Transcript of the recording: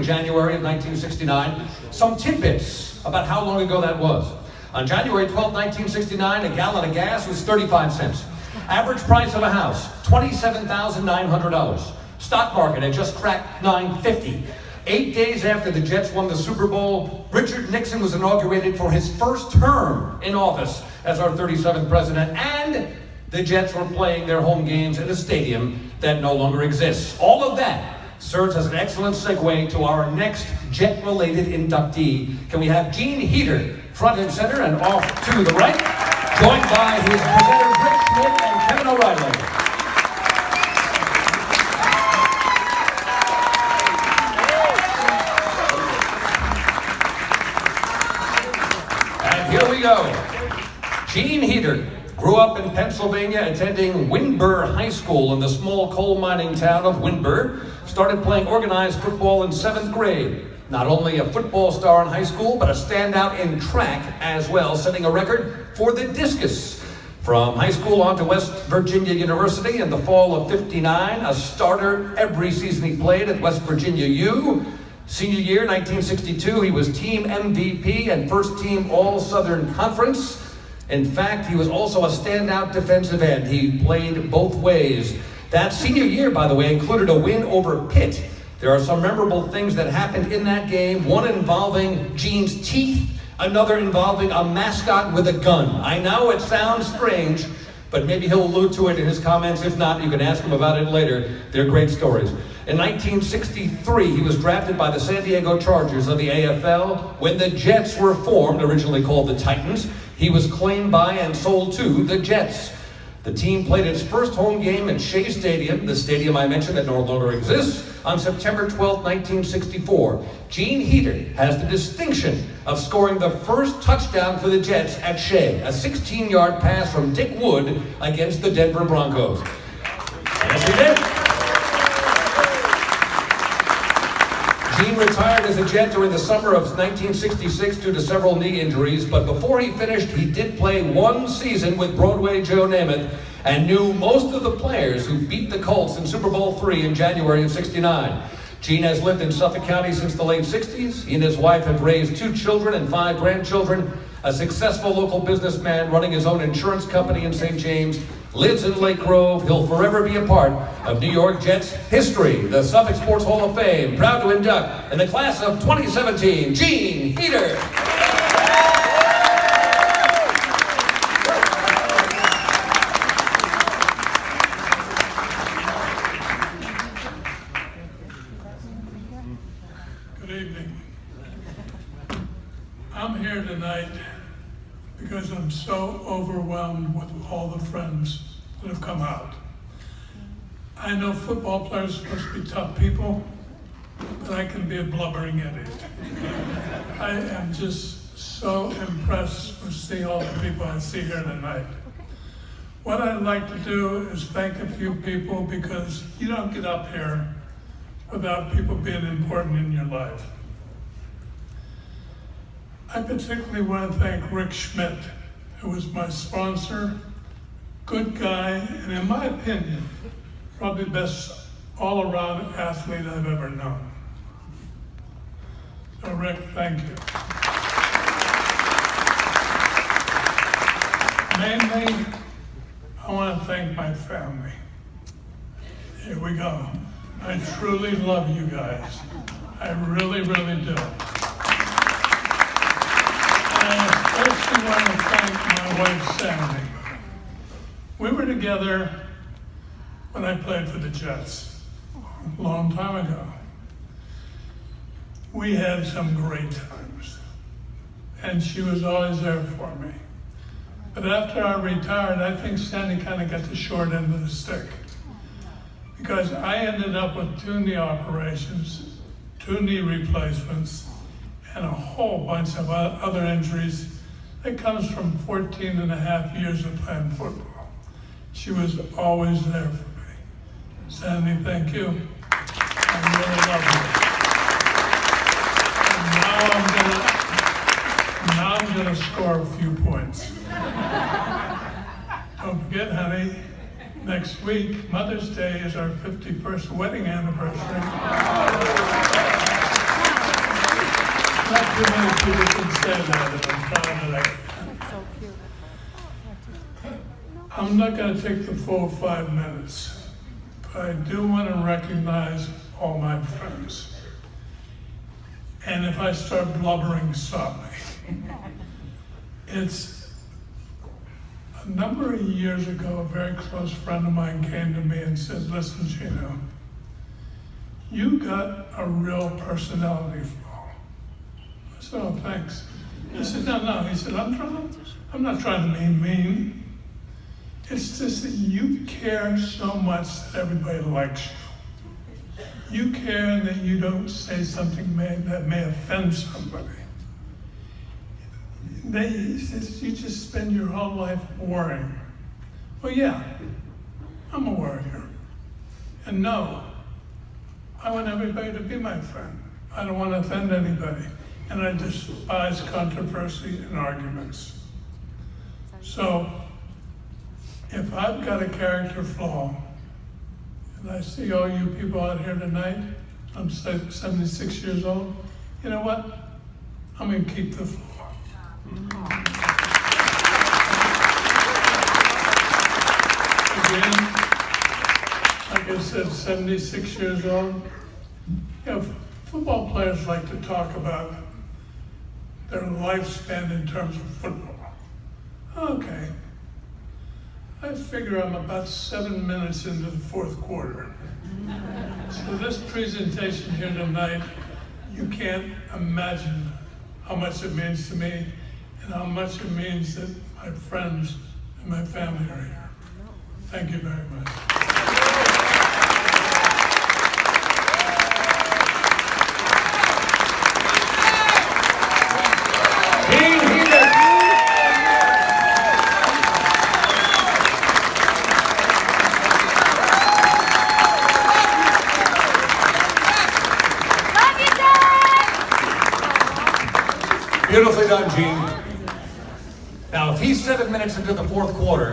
in January of 1969. Some tidbits about how long ago that was. On January 12, 1969, a gallon of gas was 35 cents. Average price of a house, $27,900. Stock market had just cracked $950. 8 days after the Jets won the Super Bowl, Richard Nixon was inaugurated for his first term in office as our 37th president, and the Jets were playing their home games in a stadium that no longer exists. All of that serves as an excellent segue to our next Jet-related inductee. Can we have Gene Heeter, front and center and off to the right, joined by his presenters Rick Schmidt and Kevin O'Reilly. And here we go. Gene Heeter grew up in Pennsylvania, attending Windber High School in the small coal mining town of Windber. Started playing organized football in 7th grade. Not only a football star in high school, but a standout in track as well, setting a record for the discus. From high school on to West Virginia University in the fall of '59, a starter every season he played at West Virginia U. Senior year, 1962, he was team MVP and first team All-Southern Conference. In fact, he was also a standout defensive end. He played both ways. That senior year, by the way, included a win over Pitt. There are some memorable things that happened in that game, one involving Gene's teeth, another involving a mascot with a gun. I know it sounds strange, but maybe he'll allude to it in his comments. If not, you can ask him about it later. They're great stories. In 1963, he was drafted by the San Diego Chargers of the AFL. When the Jets were formed, originally called the Titans, he was claimed by and sold to the Jets. The team played its first home game at Shea Stadium, the stadium I mentioned that no longer exists, on September 12, 1964. Gene Heeter has the distinction of scoring the first touchdown for the Jets at Shea, a 16-yard pass from Dick Wood against the Denver Broncos. Yes, he did. Gene retired as a Jet during the summer of 1966 due to several knee injuries, but before he finished, he did play one season with Broadway Joe Namath and knew most of the players who beat the Colts in Super Bowl III in January of '69. Gene has lived in Suffolk County since the late 60s. He and his wife have raised 2 children and 5 grandchildren, a successful local businessman running his own insurance company in St. James, lives in Lake Grove. He'll forever be a part of New York Jets history. The Suffolk Sports Hall of Fame, proud to induct in the class of 2017, Gene Heeter. Good evening. I'm here tonight because I'm so overwhelmed with all the friends that have come out. I know football players are supposed to be tough people, but I can be a blubbering idiot. I am just so impressed to see all the people I see here tonight. What I'd like to do is thank a few people, because you don't get up here without people being important in your life. I particularly want to thank Rick Schmidt, who was my sponsor, good guy, and in my opinion, probably the best all-around athlete I've ever known. So Rick, thank you. Mainly, I want to thank my family. Here we go. I truly love you guys. I really, really do. I especially want to thank my wife, Sandy. We were together when I played for the Jets a long time ago. We had some great times, and she was always there for me. But after I retired, I think Sandy kind of got the short end of the stick, because I ended up with 2 knee operations, 2 knee replacements, and a whole bunch of other injuries that comes from 14 and a half years of playing football. She was always there for me. Sandy, thank you. I really love you. And now I'm gonna score a few points. Don't forget, honey, next week, Mother's Day, is our 51st wedding anniversary. Not too many people can say that, and I'm proud of that. I'm not going to take the full 5 minutes, but I do want to recognize all my friends. And if I start blubbering, stop me. It's a number of years ago, a very close friend of mine came to me and said, listen, Gino, you got a real personality flaw. I said, oh, thanks. He said, no. He said, I'm not trying to be mean. It's just that you care so much that everybody likes you. You care that you don't say something that may offend somebody. He says, you just spend your whole life worrying. Well, yeah, I'm a worrier. And no, I want everybody to be my friend. I don't want to offend anybody. And I despise controversy and arguments. So, if I've got a character flaw, and I see all you people out here tonight, I'm 76 years old, you know what? I'm going to keep the flaw. Again, like I said, 76 years old. You know, football players like to talk about their lifespan in terms of football. Okay. I figure I'm about 7 minutes into the fourth quarter. So this presentation here tonight, you can't imagine how much it means to me and how much it means that my friends and my family are here. Thank you very much. Beautifully done, Gene. Now, if he's 7 minutes into the fourth quarter,